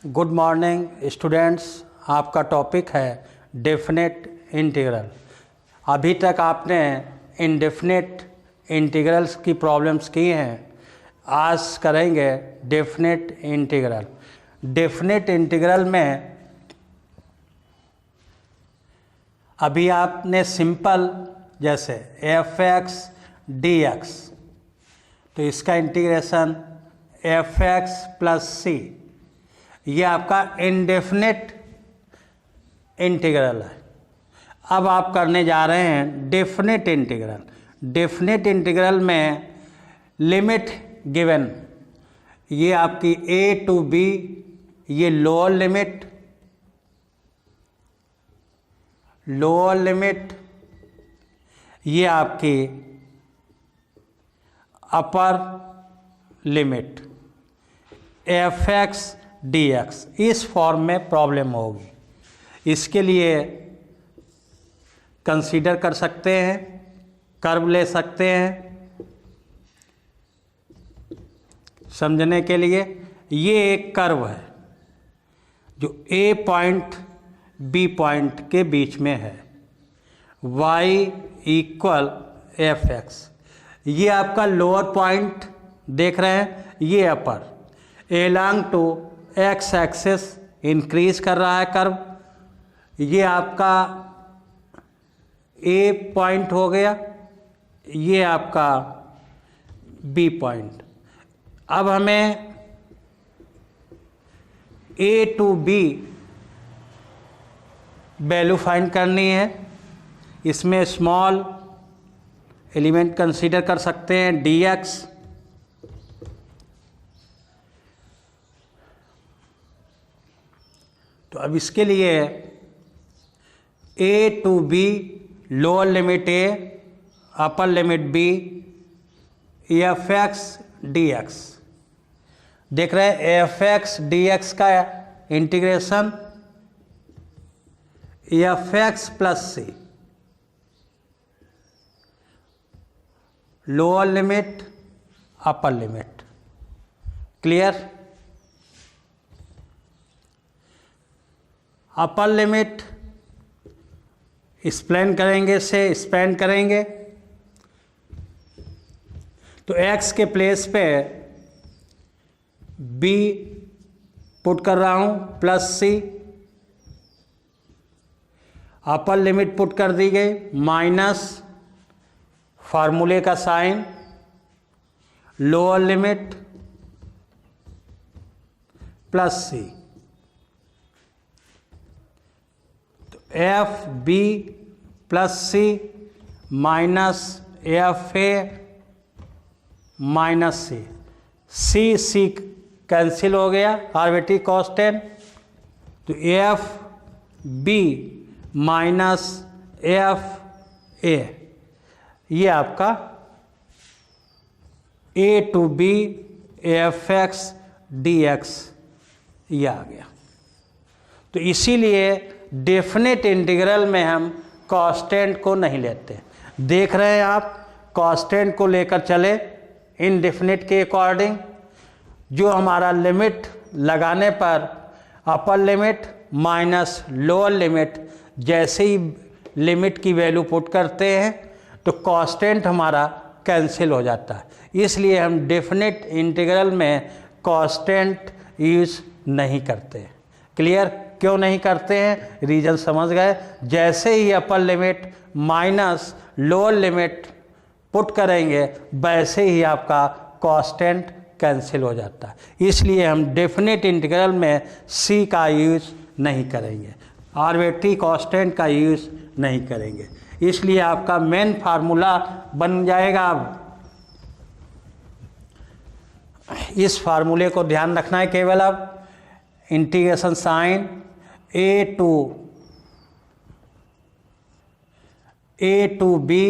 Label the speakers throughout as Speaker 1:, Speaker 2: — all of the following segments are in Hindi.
Speaker 1: Good morning students. आपका टॉपिक है डेफिनेट इंटीग्रल। अभी तक आपने इनडेफिनेट इंटीग्रल्स की प्रॉब्लम्स की हैं, आज करेंगे डेफिनेट इंटीग्रल। डेफिनेट इंटीग्रल में अभी आपने सिंपल जैसे एफ एक्स डी एक्स, तो इसका इंटीग्रेशन एफ एक्स प्लस सी, ये आपका इनडेफिनेट इंटीग्रल है। अब आप करने जा रहे हैं डेफिनेट इंटीग्रल। डेफिनेट इंटीग्रल में लिमिट गिवन, ये आपकी ए टू बी, ये लोअर लिमिट, ये आपकी upper limit F x D x, इस फॉर्म में प्रॉब्लम होगी। इसके लिए कंसीडर कर सकते हैं, कर्व ले सकते हैं समझने के लिए। ये एक कर्व है जो ए पॉइंट बी पॉइंट के बीच में है, y इक्वल एफ एक्स। ये आपका लोअर पॉइंट देख रहे हैं, ये upper. Along to x axis increase कर रहा है कर्व। ये आपका ए पॉइंट हो गया, ये आपका बी पॉइंट। अब हमें A to B value find करनी है। इसमें स्मॉल एलिमेंट कंसीडर कर सकते हैं डी एक्स। तो अब इसके लिए a to b, lower limit A, upper limit b, F x D x. देख रहे हैं एफ एक्स डी एक्स का integration f x plus c, lower limit upper limit. Clear? Upper limit explain करेंगे से स्पेंड करेंगे, तो x के प्लेस पे b पुट कर रहा हूँ plus c. Upper limit put कर दी गई माइनस फार्मूले का sign, lower limit plus c. F b plus c minus f a minus c, c c cancel हो गया, आर्बिट्रेरी कांस्टेंट। तो f b minus f a, ये आपका a to B F x D x ये आ गया। तो इसीलिए डेफिनेट इंटीग्रल में हम कांस्टेंट को नहीं लेते। देख रहे हैं आप, कांस्टेंट को लेकर चले इनडेफिनेट के अकॉर्डिंग। जो हमारा लिमिट लगाने पर अपर लिमिट माइनस लोअर लिमिट, जैसे ही लिमिट की वैल्यू पुट करते हैं तो कांस्टेंट हमारा कैंसिल हो जाता है। इसलिए हम डेफिनेट इंटीग्रल में कांस्टेंट यूज नहीं करते। क्लियर? क्यों नहीं करते हैं, रीजन समझ गए। जैसे ही upper limit minus lower limit put करेंगे वैसे ही आपका कांस्टेंट कैंसिल हो जाता है। इसलिए हम डेफिनेट इंटीग्रल में सी का यूज नहीं करेंगे, आर्बिट्रेरी कांस्टेंट का यूज नहीं करेंगे। इसलिए आपका मेन फार्मूला बन जाएगा। अब इस फार्मूले को ध्यान रखना है केवल। अब integration sign A to B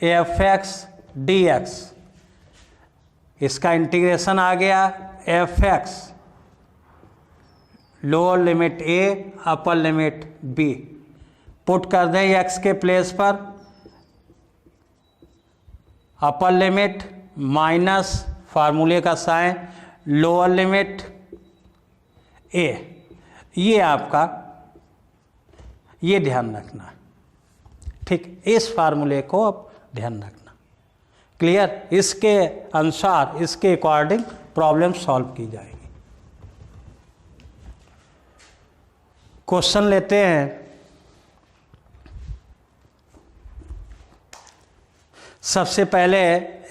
Speaker 1: F x D X, इसका इंटीग्रेशन आ गया एफ एक्स, लोअर लिमिट ए अपर लिमिट बी। पुट कर दें एक्स के प्लेस पर, अपर लिमिट माइनस फार्मूले का साइन, लोअर लिमिट ए, ये आपका, ये ध्यान रखना, ठीक, इस फार्मूले को अब ध्यान रखना। क्लियर? इसके अनुसार, इसके अकॉर्डिंग प्रॉब्लम सॉल्व की जाएगी। क्वेश्चन लेते हैं। सबसे पहले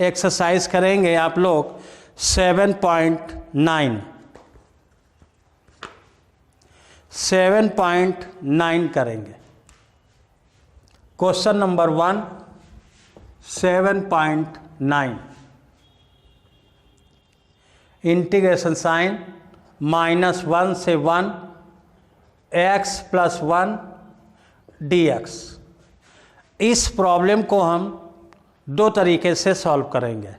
Speaker 1: एक्सरसाइज करेंगे आप लोग 7.9 करेंगे। क्वेश्चन नंबर 1 7.9, इंटीग्रेशन साइन -1 से 1 x + 1 dx। इस प्रॉब्लम को हम दो तरीके से सॉल्व करेंगे,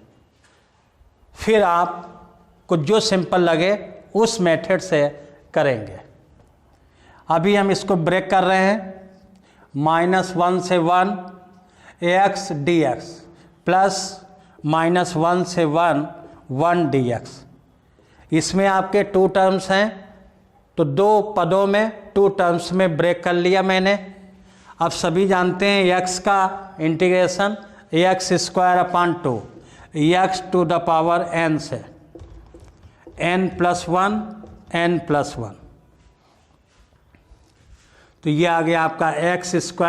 Speaker 1: फिर आपको जो सिंपल लगे उस मेथड से करेंगे। अभी हम इसको ब्रेक कर रहे हैं। -1 से 1 x dx प्लस -1 से 1 dx। इसमें आपके 2 टर्म्स हैं, तो 2 पदों में 2 टर्म्स में ब्रेक कर लिया मैंने। अब सभी जानते हैं x का integration x² x to the power n से n+1 n+1, तो ये आ गया आपका x²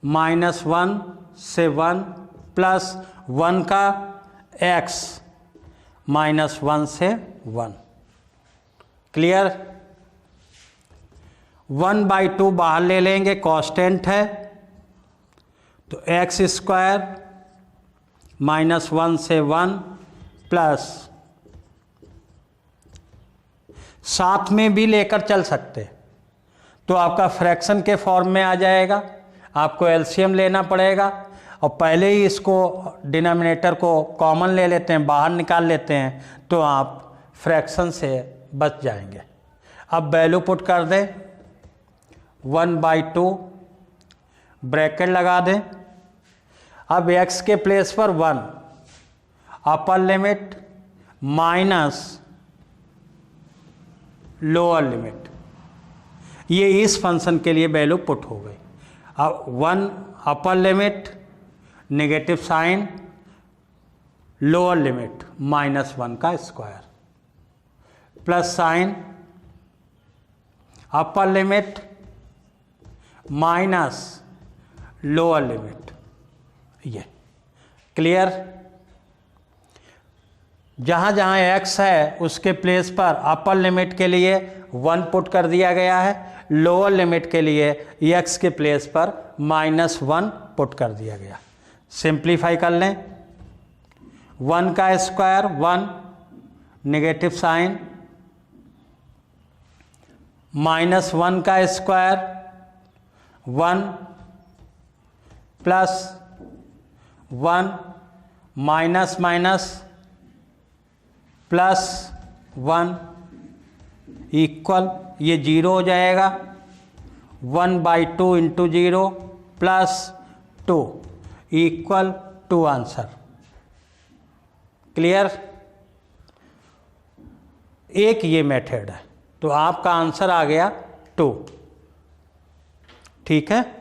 Speaker 1: -1 से 1 प्लस 1 का x -1 से 1। क्लियर? 1/2 बाहर ले लेंगे, कांस्टेंट है, तो x² -1 से 1 प्लस, साथ में भी लेकर चल सकते, तो आपका फ्रैक्शन के फॉर्म में आ जाएगा। आपको एलसीएम लेना पड़ेगा, और पहले ही इसको डिनोमिनेटर को कॉमन ले लेते हैं, बाहर निकाल लेते हैं, तो आप फ्रैक्शन से बच जाएंगे। अब वैल्यू पुट कर दें, 1/2 ब्रैकेट लगा दें। अब x के प्लेस पर 1, upper limit minus lower limit, ये इस फंक्शन के लिए वैल्यू पुट हो गई। अब 1 upper limit, negative sign, lower limit -1 का square, plus sign, upper limit minus lower limit. ये क्लियर? जहाँ जहाँ x है उसके प्लेस पर अपर लिमिट के लिए 1 पुट कर दिया गया है, लोअर लिमिट के लिए x के प्लेस पर -1 पुट कर दिया गया। सिंप्लीफाई कर लें, 1 का स्क्वायर 1, नेगेटिव साइन, -1 का square 1 plus 1 minus minus plus 1 equal, ये 0 हो जाएगा। 1/2 into 0 plus 2 equal 2 answer. Clear? एक ये मेथड है, तो आपका आंसर आ गया 2। ठीक है?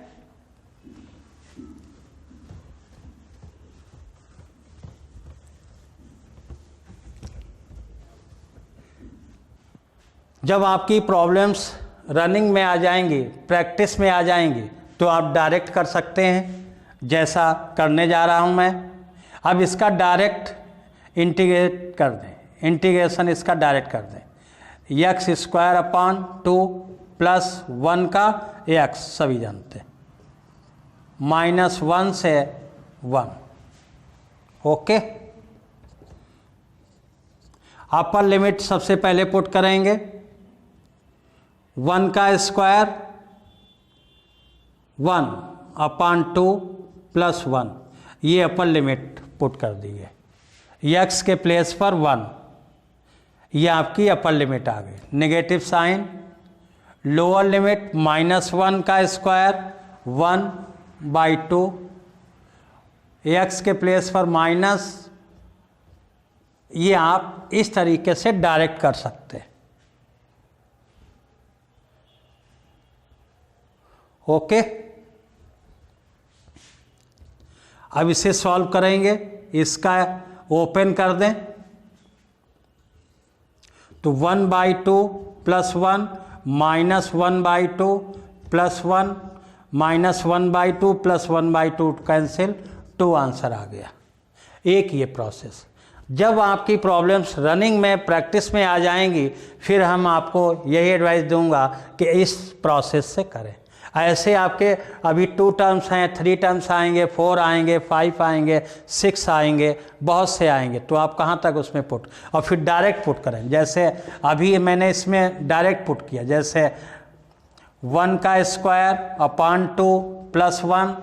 Speaker 1: जब आपकी प्रॉब्लम्स रनिंग में आ जाएंगी, प्रैक्टिस में आ जाएंगी, तो आप डायरेक्ट कर सकते हैं, जैसा करने जा रहा हूं मैं। अब इसका डायरेक्ट इंटीग्रेट कर दें, इंटीग्रेशन इसका डायरेक्ट कर दें। x² प्लस 1 का x, सभी जानते हैं, -1 से 1। ओके, अपर लिमिट सबसे पहले पुट करेंगे। 1 का स्क्वायर 1/2 प्लस 1, ये अपर लिमिट पुट कर दी है। x के प्लेस पर 1, ये आपकी अपर लिमिट आ गई। नेगेटिव साइन, लोअर लिमिट -1 का स्क्वायर 1/2, x के प्लेस पर माइनस ये आप इस तरीके से डायरेक्ट कर सकते हैं। ओके, अब इसे सॉल्व करेंगे। इसका ओपन कर दें तो 1/2 +1 -1/2 +1 -1/2 +1/2 कैंसिल, 2 आंसर आ गया। एक ये प्रोसेस। जब आपकी प्रॉब्लम्स रनिंग में प्रैक्टिस में आ जाएंगी, फिर हम आपको यही एडवाइस दूंगा कि इस प्रोसेस से करें। ऐसे आपके अभी 2 टर्म्स हैं, 3 टर्म्स आएंगे, 4 आएंगे, 5 आएंगे, 6 आएंगे, बहुत से आएंगे, तो आप कहाँ तक उसमें पुट, और फिर डायरेक्ट पुट करें। जैसे अभी मैंने इसमें डायरेक्ट पुट किया, जैसे 1 का स्क्वायर अपॉन 2 +1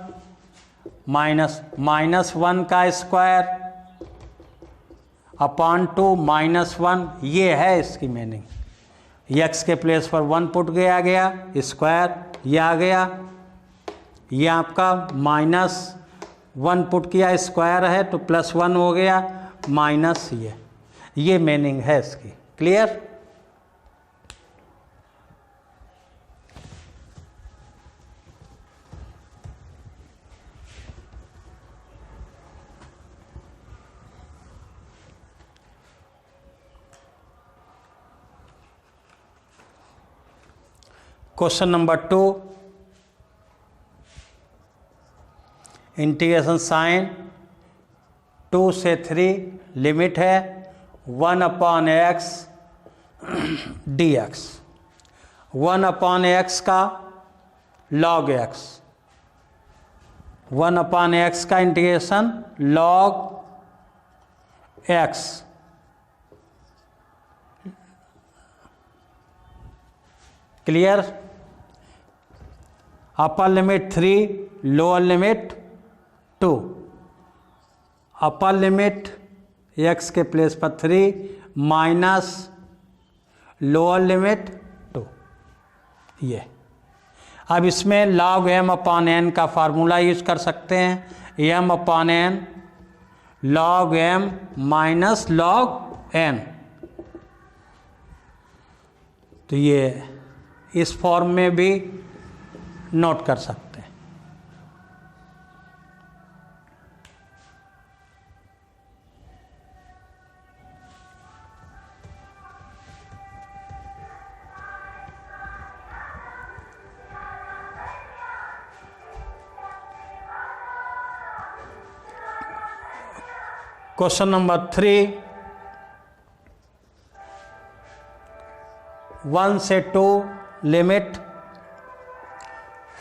Speaker 1: -1 का स्क्वायर अपॉन 2 -1, ये है इसकी मीनिंग। x के प्लेस पर 1 पुट गया स्क्वायर, ये आ गया। ये आपका -1 पुट किया, स्क्वायर है तो +1 हो गया, माइनस ये मीनिंग है इसकी। Clear? Question number 2, integration sign 2 से 3 लिमिट है 1/x dx। 1/x का log x, 1/x का integration log x। Clear? Upper limit 3, lower limit 2। Upper limit x के प्लेस पर 3 माइनस लोअर लिमिट 2। ये अब इसमें log m/n का फार्मूला यूज कर सकते हैं। m/n log m minus log n, तो ये इस फॉर्म में भी नोट कर सकते हैं। क्वेश्चन नंबर 3, 1 से 2 लिमिट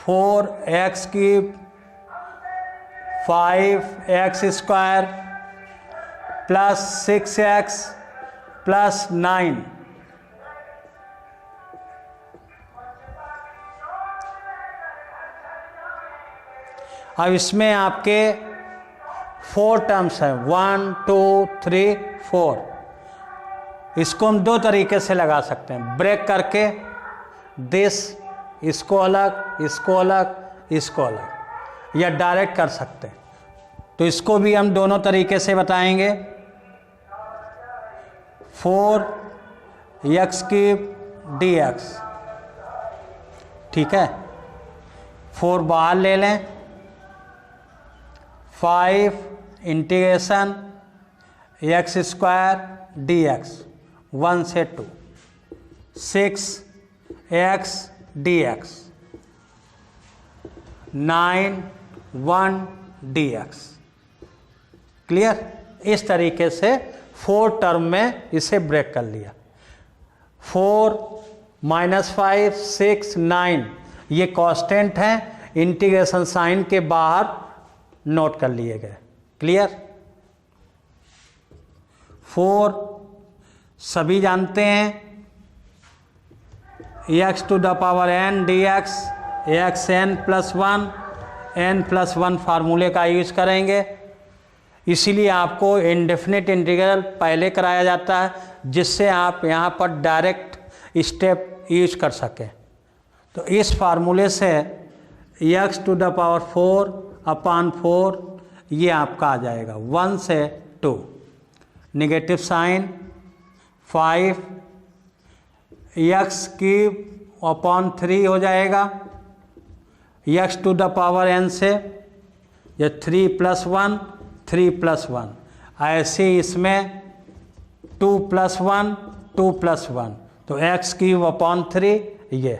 Speaker 1: 4x³ 5x² + 6x + 9। अब इसमें आपके 4 टर्म्स हैं, 1 2 3 4। इसको हम 2 तरीके से लगा सकते हैं, ब्रेक करके दिस, इसको अलग, इसको अलग, इसको अलग, या डायरेक्ट कर सकते हैं। तो इसको भी हम दोनों तरीके से बताएंगे। 4x³ dx, ठीक है, 4 बाहर ले लें, 5 इंटीग्रेशन x² dx 1 से 2, 6x dx 9 1 dx। क्लियर? इस तरीके से 4 टर्म में इसे ब्रेक कर लिया। 4 -5 6 9 ये कांस्टेंट हैं, इंटीग्रेशन साइन के बाहर नोट कर लिए गए। क्लियर? 4 सभी जानते हैं, x⁴n dx xn + 1 n + 1 फार्मूले का यूज करेंगे। इसीलिए आपको इंडेफिनिट इंटीग्रल पहले कराया जाता है, जिससे आप यहाँ पर डायरेक्ट स्टेप यूज कर सकें। तो इस फार्मूले से x⁴/4 ये आपका आ जाएगा 1 से 2 negative sign 5 X cube upon 3 हो जाएगा, X to the power n से ये 3 + 1 3 + 1, ऐसे इसमें 2 + 1 2 + 1 तो एक्स क्यूब अपॉन 3 ये,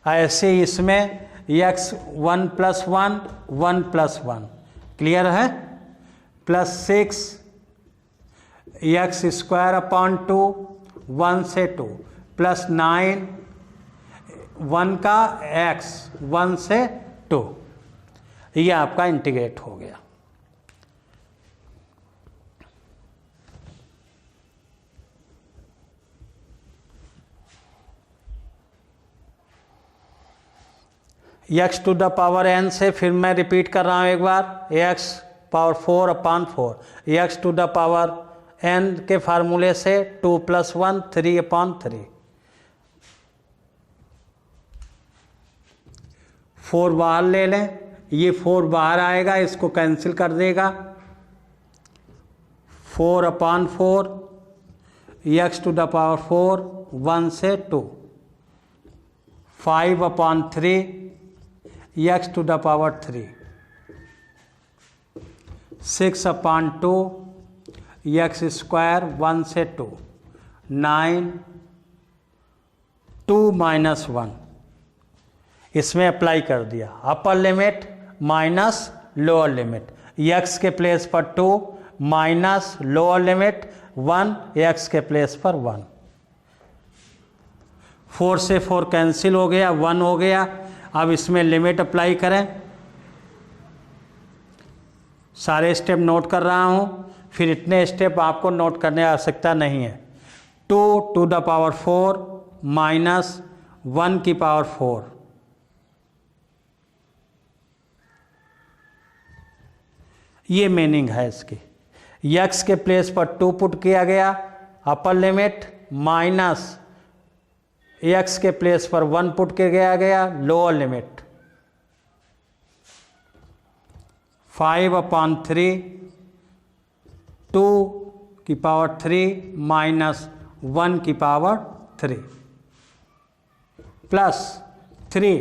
Speaker 1: ऐसे इसमें x 1 + 1 1 + 1 क्लियर है, +6 एक्स स्क्वायर अपॉन 2 1 से 2 +9 1 का x 1 से 2, ये आपका इंटीग्रेट हो गया। x to the power n से फिर मैं रिपीट कर रहा हूँ एक बार, x power 4 upon 4 x to the power n के फार्मूले से 2 + 1 3 अपॉन 3, 4 बाहर ले लें, ये 4 बाहर आएगा, इसको कैंसिल कर देगा, 4 upon 4 x to the power 4 1 से 2, 5 upon 3 x to the power 3, 6 upon 2 x square 1 से 2, 9 2 - 1 इसमें अप्लाई कर दिया, अपर limit minus lower limit, x के प्लेस पर 2 माइनस लोअर लिमिट 1 x के प्लेस पर 1, 4 से 4 कैंसिल हो गया, 1 हो गया। अब इसमें लिमिट अप्लाई करें, सारे स्टेप नोट कर रहा हूँ, फिर इतने स्टेप आपको नोट करने की आवश्यकता नहीं है। 2 टू द पावर 4 माइनस 1 की पावर 4, ये मीनिंग है इसकी। x के प्लेस पर 2 पुट किया गया, अपर लिमिट माइनस x के प्लेस पर 1 पुट किया गया, लोअर लिमिट 5 अपॉन 3 2 की पावर 3 माइनस 1 की पावर 3 प्लस 3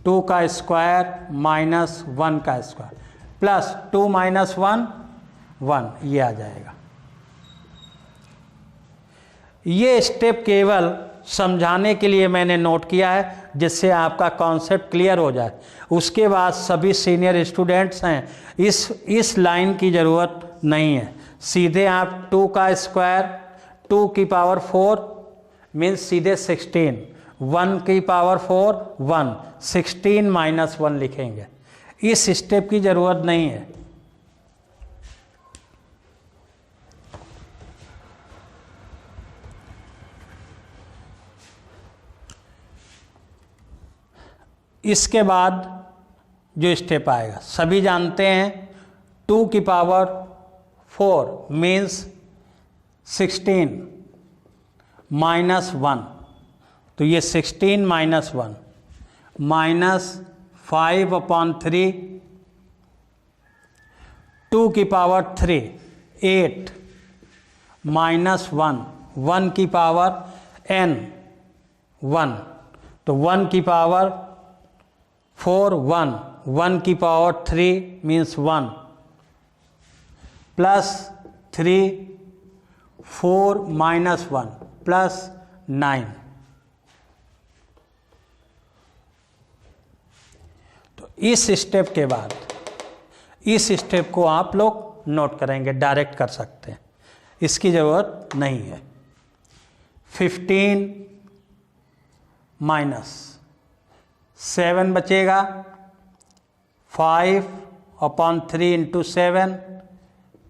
Speaker 1: 2 का स्क्वायर माइनस 1 का स्क्वायर प्लस 2 - 1 1, ये आ जाएगा। ये स्टेप केवल समझाने के लिए मैंने नोट किया है, जिससे आपका कॉन्सेप्ट क्लियर हो जाए। उसके बाद सभी सीनियर स्टूडेंट्स हैं, इस लाइन की ज़रूरत नहीं है, सीधे आप 2 का स्क्वायर 2 की पावर 4 मीन्स सीधे 16, 1 की पावर 4 1, 16 - 1 लिखेंगे, इस स्टेप की ज़रूरत नहीं है। इसके बाद जो स्टेप आएगा सभी जानते हैं, 2 की पावर 4 मीन्स 16 - 1, तो ये 16 - 1 माइनस 5 अपॉन 3 2 की पावर 3 8 माइनस 1 1 की पावर n 1, तो 1 की पावर 4 1 1 की पावर 3 मीन्स 1 प्लस 3 4 - 1 प्लस 9, तो इस स्टेप के बाद इस स्टेप को आप लोग नोट करेंगे, डायरेक्ट कर सकते हैं, इसकी ज़रूरत नहीं है। 15 माइनस 7 बचेगा, 5 upon 3 into 7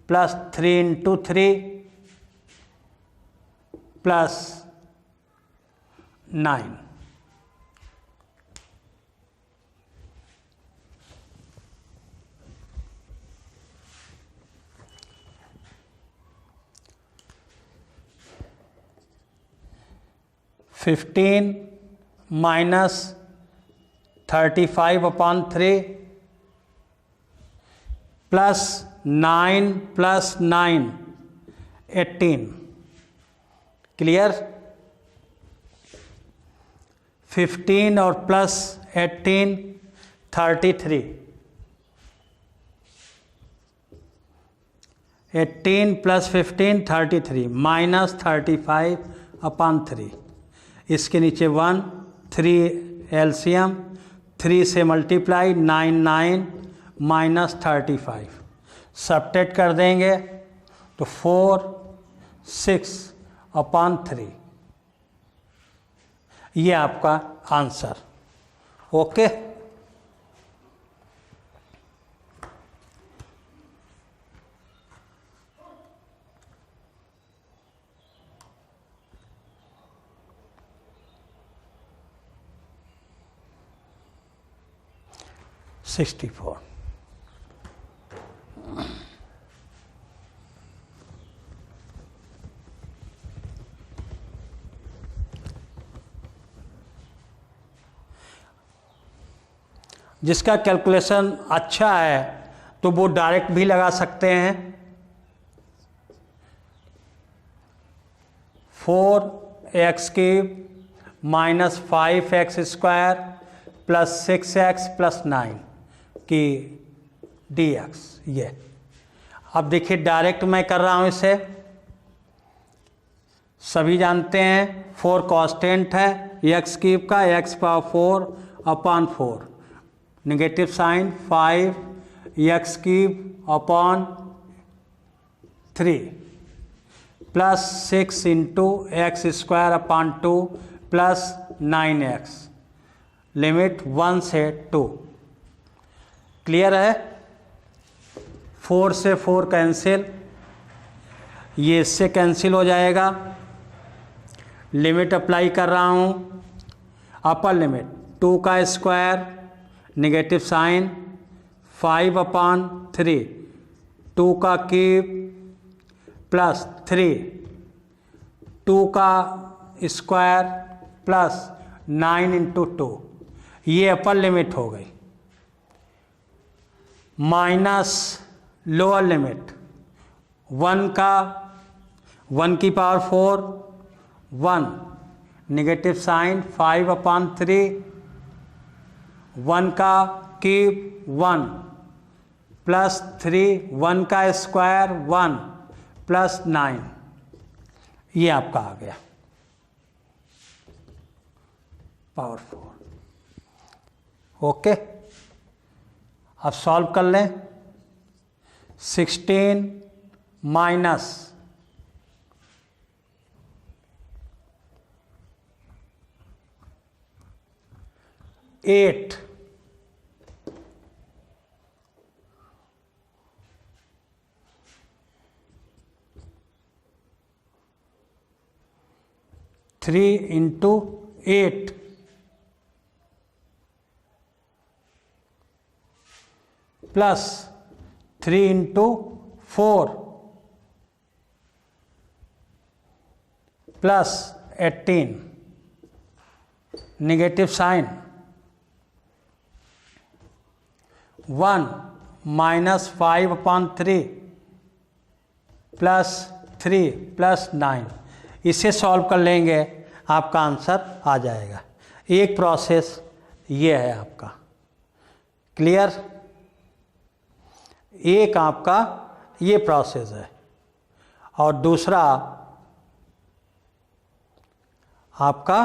Speaker 1: plus 3 into 3 plus 9, $15 minus 35 upon 3 plus 9 plus 9 18, clear. 15 और प्लस 18 33, 18 प्लस 15 33, माइनस 35 अपॉन 3, इसके नीचे 1, 3 एलसीएम, 3 से मल्टीप्लाई 9 9 माइनस 35, सब्ट्रैक्ट कर देंगे तो 4 6 अपॉन 3, ये आपका आंसर। Okay, sixty 64। जिसका कैलकुलेशन अच्छा है तो वो डायरेक्ट भी लगा सकते हैं। 4x³ minus 5x² plus 6x plus 9 की dx, ये अब देखिए डायरेक्ट मैं कर रहा हूँ इसे। सभी जानते हैं 4 कांस्टेंट है x³ का, x power 4 upon 4, negative sign 5x³ upon 3 plus 6 into x² upon 2 plus 9x, limit 1 से 2, क्लियर है। 4 से 4 कैंसिल, ये इससे कैंसिल हो जाएगा। लिमिट अप्लाई कर रहा हूँ, अपर लिमिट 2 का स्क्वायर, नेगेटिव साइन 5 अपॉन 3, 2 का क्यूब प्लस 3, 2 का स्क्वायर प्लस 9 इंटू 2, ये अपर लिमिट हो गई। माइनस लोअर लिमिट 1 का 1 की पावर 4 1, नेगेटिव साइन 5 अपॉन 3, 1 का क्यूब 1 प्लस 3, 1 का स्क्वायर 1 प्लस 9, ये आपका आ गया पावर 4। ओके, अब सॉल्व कर लें। 16 minus 8 3 into 8 plus 3 into 4 plus 18, negative sign 1 minus 5 upon 3 plus 3 plus 9, इसे सॉल्व कर लेंगे आपका आंसर आ जाएगा। एक प्रोसेस ये है आपका, क्लियर। एक आपका ये प्रोसेस है और दूसरा आपका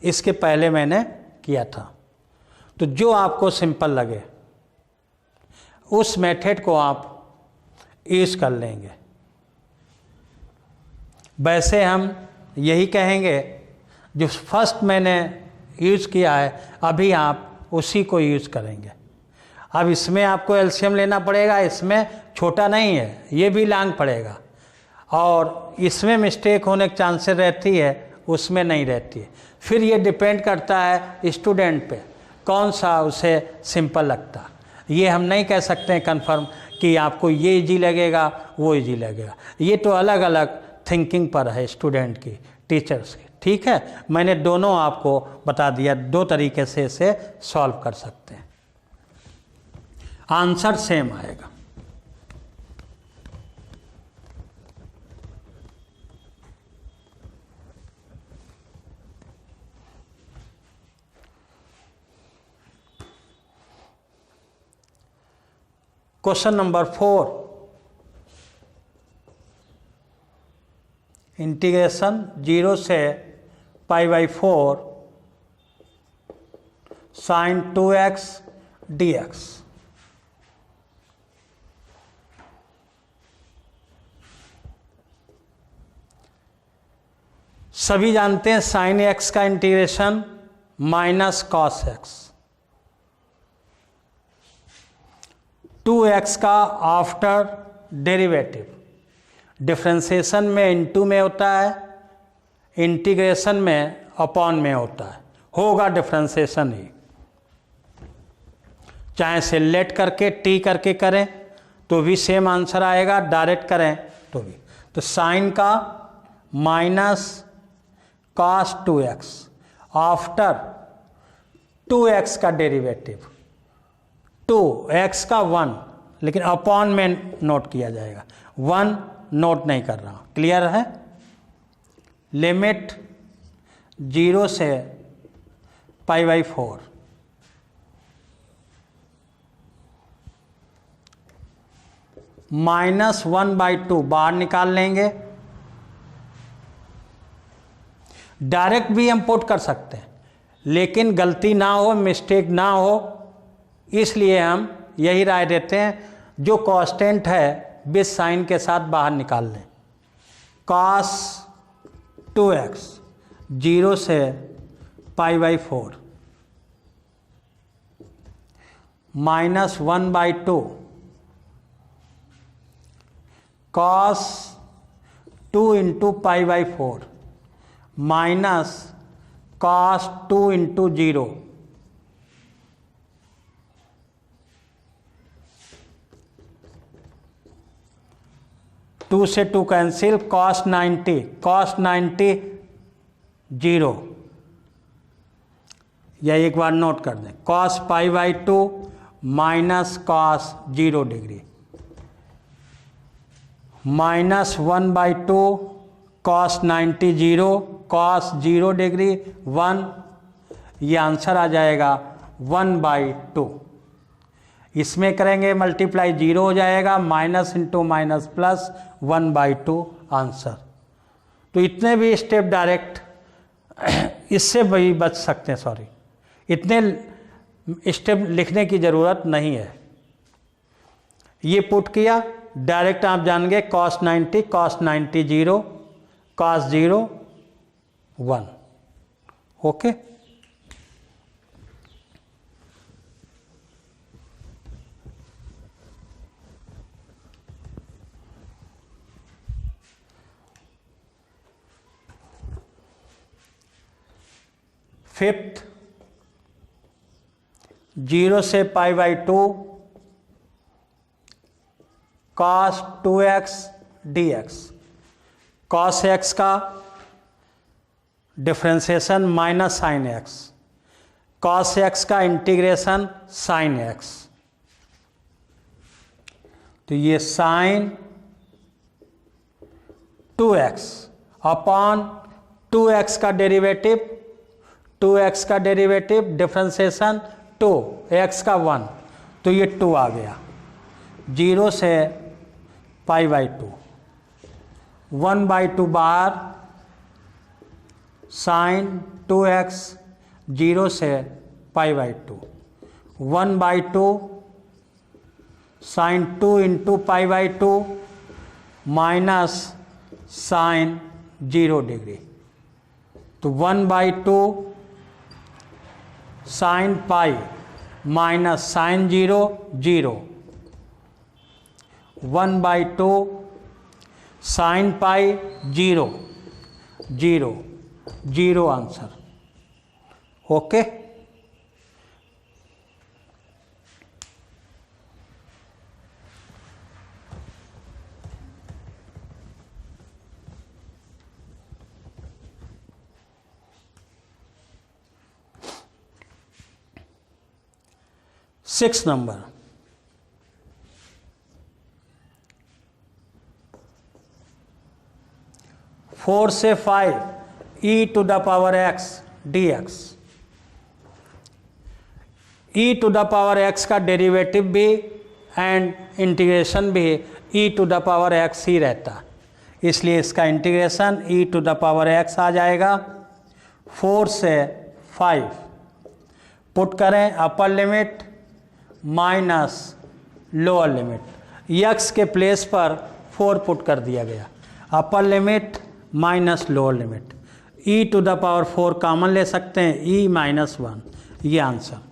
Speaker 1: इसके पहले मैंने किया था। तो जो आपको सिंपल लगे उस मेथड को आप यूज कर लेंगे। वैसे हम यही कहेंगे जो फर्स्ट मैंने यूज किया है अभी आप उसी को यूज करेंगे। अब इसमें आपको एलसीएम लेना पड़ेगा, इसमें छोटा नहीं है, ये भी लांग पड़ेगा, और इसमें मिस्टेक होने के चांसेस रहती है, उसमें नहीं रहती है। फिर ये डिपेंड करता है स्टूडेंट पे, कौन सा उसे सिंपल लगता। ये हम नहीं कह सकते हैं कन्फर्म कि आपको ये इजी लगेगा वो इजी लगेगा, ये तो अलग अलग थिंकिंग पर है स्टूडेंट की, टीचर्स की। ठीक है, मैंने दोनों आपको बता दिया, दो तरीके से इसे सॉल्व कर सकते हैं, आंसर सेम आएगा। क्वेश्चन नंबर 4, इंटीग्रेशन 0 से π/4 sin 2x dx। सभी जानते हैं साइन x का इंटीग्रेशन माइनस कॉस x, 2x का आफ्टर डेरिवेटिव, डिफ्रेंसिएशन में इनटू में होता है, इंटीग्रेशन में अपॉन में होता है, होगा डिफ्रेंसिएशन ही। चाहे से लेट करके टी करके करें तो भी सेम आंसर आएगा, डायरेक्ट करें तो भी। तो साइन का minus cos 2x after 2x का डेरिवेटिव, 2x का 1, लेकिन अपॉन में नोट किया जाएगा, 1 नोट नहीं कर रहा हूं, क्लियर है। लिमिट 0 से π/4 -1/2 बाहर निकाल लेंगे। डायरेक्ट भी हम पुट कर सकते हैं, लेकिन गलती ना हो, मिस्टेक ना हो, इसलिए हम यही राय देते हैं जो कांस्टेंट है विद साइन के साथ बाहर निकाल लें। cos 2x 0 से π/4 -1/2 cos 2 × π/4 माइनस cos 2 × 0 2 से 2 कैंसिल, cos 90 0, या एक बार नोट कर दें, cos π/2 minus cos 0 degree, -1/2 cos 90 0, cos 0 degree 1, ये आंसर आ जाएगा 1/2। इसमें करेंगे मल्टीप्लाई, 0 हो जाएगा, minus into minus plus 1/2 answer. तो इतने भी स्टेप डायरेक्ट इससे भी बच सकते हैं, सॉरी, इतने स्टेप लिखने की ज़रूरत नहीं है। ये पुट किया, डायरेक्ट आप जान गए cos 90 0, cos 0 1, ओके। फिफ्थ, 0 से π/2 cos 2x dx, cos x का differentiation minus sine x, cos x का इंटीग्रेशन साइन x। तो ये साइन 2x अपॉन 2x का डेरिवेटिव, 2x का डेरिवेटिव डिफ्रेंसिएशन 2, x का 1, तो ये 2 आ गया। 0 से π/2 1/2 बाहर, साइन 2x 0 से π/2 1/2 साइन 2 × π/2 माइनस साइन 0 डिग्री, तो 1/2 sine pi minus sine 0 0, 1/2 sine pi 0 0 0 answer, okay. Six number, four से 5 e⁻x dx, e⁻x का डेरिवेटिव भी एंड इंटीग्रेशन भी e to the power x ही रहता, इसलिए इसका इंटीग्रेशन e to the power x आ जाएगा। 4 से 5 पुट करें, upper limit minus lower limit, x के प्लेस पर 4 पुट कर दिया गया, upper limit minus lower limit, e to the power 4 common ले सकते हैं, e माइनस 1, ये आंसर।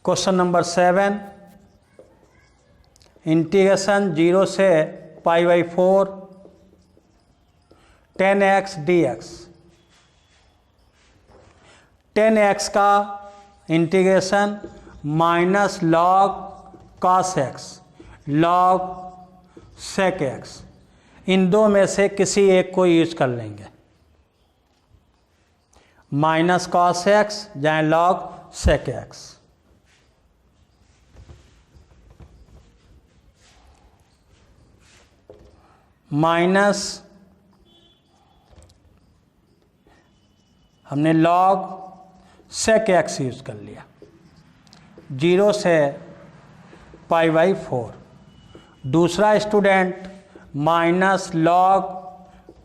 Speaker 1: क्वेश्चन नंबर 7, इंटीग्रेशन 0 से π/4 10x dx। 10x का इंटीग्रेशन माइनस log cos x log sec x, इन दो में से किसी एक को यूज कर लेंगे। माइनस cos x जाए लॉग sec x, माइनस हमने लॉग sec x यूज कर लिया। 0 से π/4, दूसरा student minus log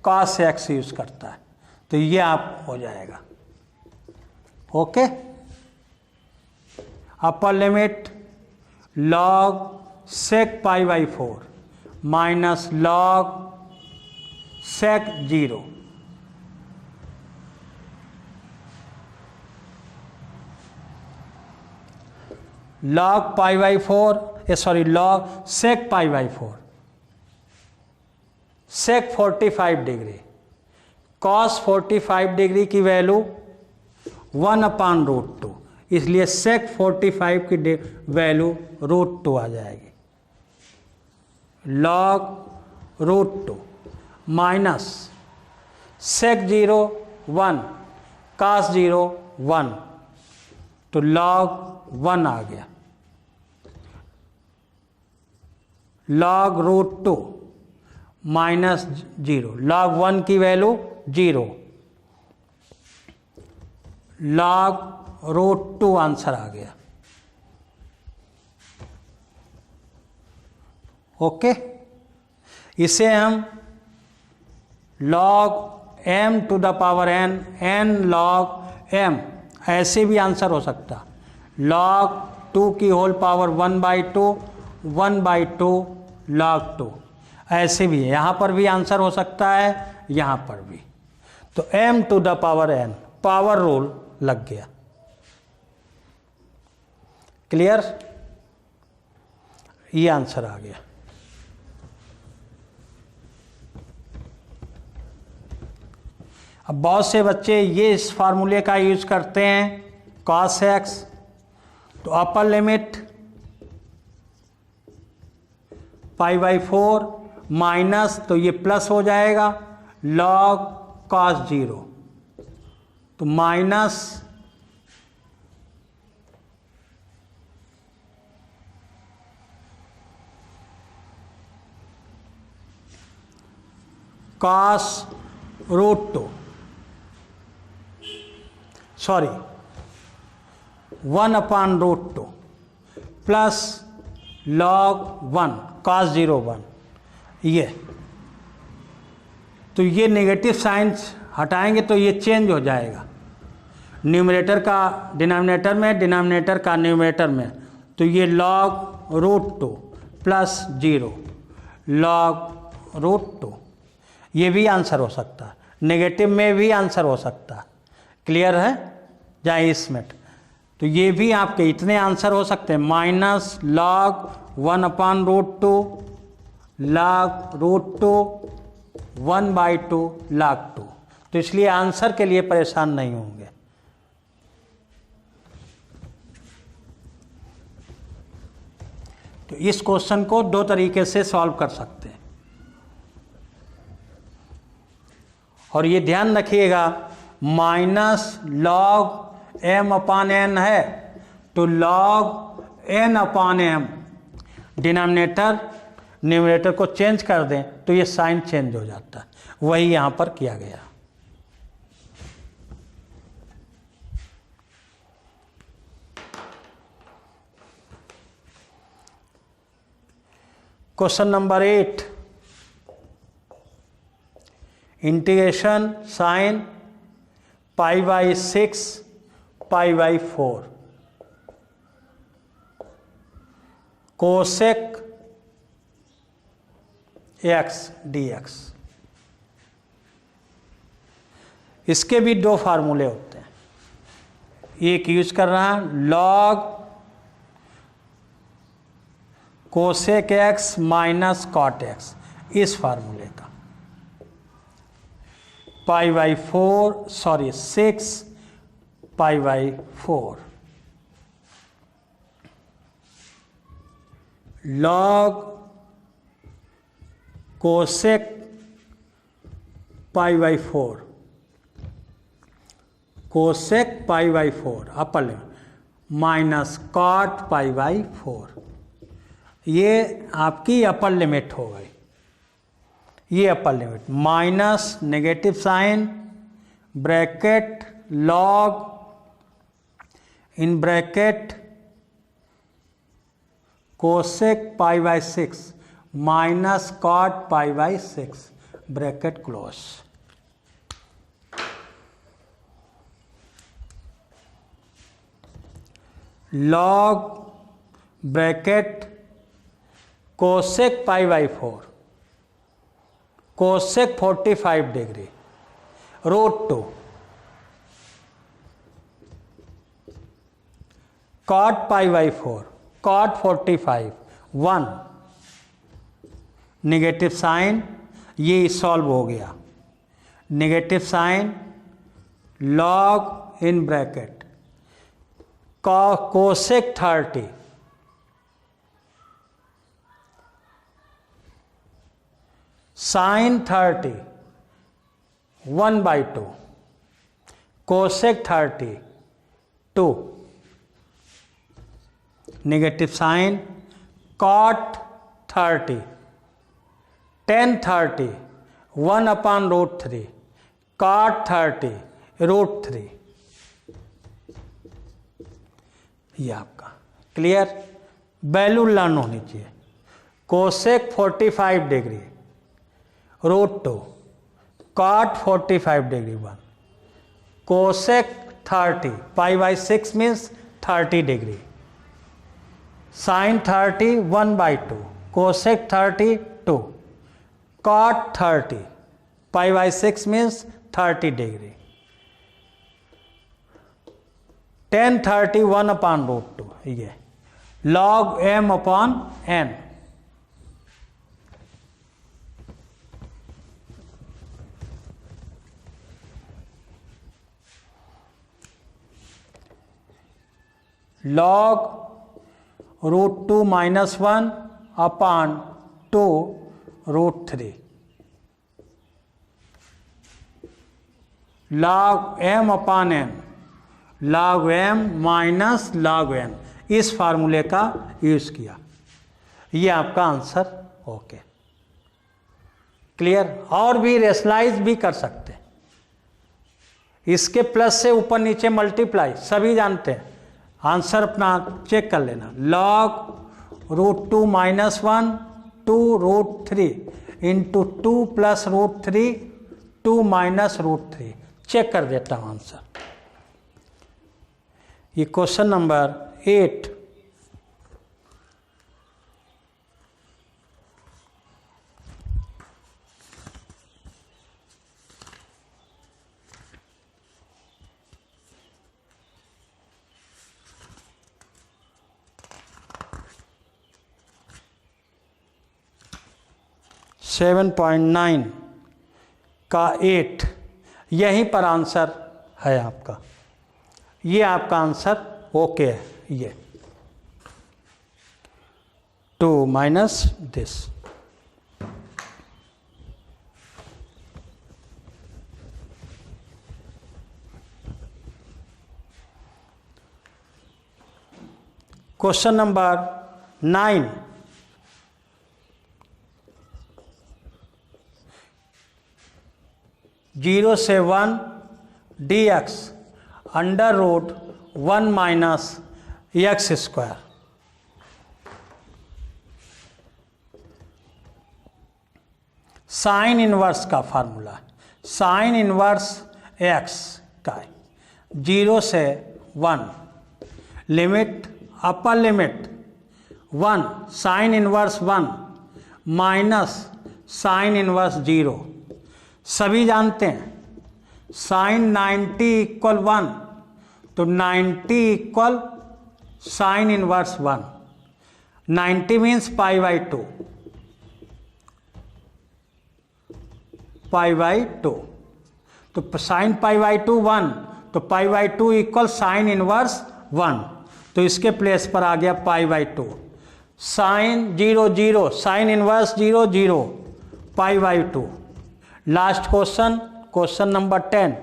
Speaker 1: cos x use करता है, तो ये आप हो जाएगा। Okay, upper limit log sec π/4 minus log sec 0, log π/4 log sec π/4, sec 45 degree, cos 45 degree की वैल्यू 1/√2, इसलिए sec 45 की वैल्यू √2 आ जाएगी। log √2 माइनस sec 0 1 cos 0 1, तो log 1 आ गया। log √2 माइनस 0, log 1 की वैल्यू 0, log √2 आंसर आ गया। ओके, इसे हम log m to the power n log m ऐसे भी आंसर हो सकता, log 2 की होल पावर 1/2 1/2 log 2, ऐसे भी है। यहाँ पर भी आंसर हो सकता है, यहाँ पर भी। तो m to the power n rule रूल लग गया। क्लियर, ये आंसर आ गया। अब बहुत से बच्चे ये इस फार्मूले का यूज करते हैं, cos x, तो अपर लिमिट π/4 माइनस, तो ये प्लस हो जाएगा, log cos 0, तो minus cos √2 1/√2 plus log 1 cos 0 1, ये तो ये नेगेटिव साइंस हटाएंगे तो ये चेंज हो जाएगा, न्यूमरेटर का डिनोमिनेटर में, डिनोमिनेटर का न्यूमरेटर में, तो ये log √2 प्लस 0 log √2, ये भी आंसर हो सकता है, नेगेटिव में भी आंसर हो सकता है। क्लियर है, जाए इसमें, तो ये भी आपके इतने आंसर हो सकते हैं, माइनस log 1/√2 log √2 1/2 log 2, तो इसलिए आंसर के लिए परेशान नहीं होंगे। तो इस क्वेश्चन को दो तरीके से सॉल्व कर सकते हैं, और ये ध्यान रखिएगा, माइनस log m/n है तो log n/m, डिनोमिनेटर न्यूमरेटर को चेंज कर दें तो ये साइन चेंज हो जाता है, वही यहाँ पर किया गया। Question number 8, integration sign pi by 6 pi by 4 cosec x dx। इसके भी दो फार्मूले होते हैं, एक यूज कर रहा है log cosec x minus cot x, इस फार्मूले का pi by 6 pi by 4 log cosec pi by 4 cosec pi by 4 upper limit minus cot pi by 4, ये आपकी अपर लिमिट हो गई। ये upper limit minus negative sign bracket log in bracket cosec pi by 6 minus cot pi by 6 bracket close. Log bracket cosec pi by 4 cosec 45 degree root 2 cot pi by 4 cot 45 1 negative sign, ये सॉल्व हो गया। Negative sign log in bracket cosec 30 sine 30 1 by 2 cosec 30 2 negative sign cot 30 tan 30 1 upon root 3 cot 30 root 3। ये आपका क्लियर, वैल्यू लर्न होनी चाहिए। Cosec 45 degree root 2 cot 45 degree 1 cosec 30 pi by 6 means 30 degree sign 30 1 by 2 cosec 30 2 cot 30 pi by 6 means 30 degree tan 30 1 upon root 2, ये log m upon n। log root 2 minus 1 upon 2 root 3 log m upon n log m minus log n, इस फार्मूले का यूज किया। ये आपका आंसर ओके क्लियर। और भी रेशनलाइज भी कर सकते हैं, इसके प्लस से ऊपर नीचे मल्टीप्लाई सभी जानते हैं। आंसर अपना चेक कर लेना, log root 2 minus 1 2 root 3 into 2 plus root 3 2 minus root 3, check कर देता हूँ आंसर। ये क्वेश्चन नंबर 8। सेवन 7.9 का 8, यहीं पर आंसर है आपका। ये आपका आंसर ओके है। ये 2 माइनस दिस। क्वेश्चन नंबर 9, 0 से 1 dx under root 1 minus x square. Sine inverse का फार्मूला, साइन इनवर्स एक्स का 0 से 1 limit upper limit 1 sine inverse 1 minus sine inverse 0। सभी जानते हैं साइन 90 इक्वल 1, तो 90 equal sine inverse 1। 90 means pi by 2, pi by 2, तो साइन पाई बाई 2 1, तो pi by 2 equal sine inverse 1, तो इसके प्लेस पर आ गया pi by 2। Sine 0 0 sine inverse 0 0 pi by 2। Last question, question number 10।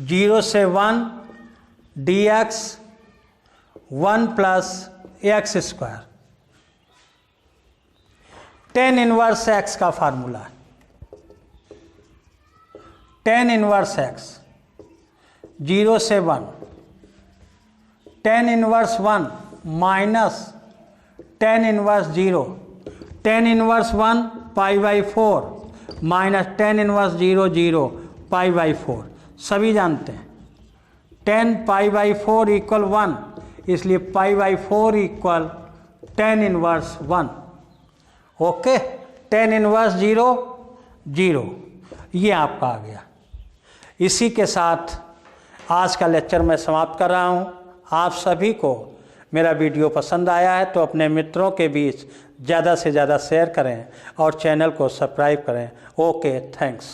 Speaker 1: Zero से 1 dx 1 plus x square. Tan inverse x का फार्मूला है, टेन इनवर्स एक्स 0 से 1, tan inverse 1 minus tan inverse 0, tan inverse 1 pi by 4 minus tan inverse 0 0 pi by 4। सभी जानते हैं 10 पाई बाई 4 इक्वल 1, इसलिए पाई by 4 equal tan inverse 1। Okay, tan inverse 0 0, ये आपका आ गया। इसी के साथ आज का लेक्चर मैं समाप्त कर रहा हूँ। आप सभी को मेरा वीडियो पसंद आया है तो अपने मित्रों के बीच ज़्यादा से ज़्यादा शेयर करें और चैनल को सब्सक्राइब करें। Okay, thanks.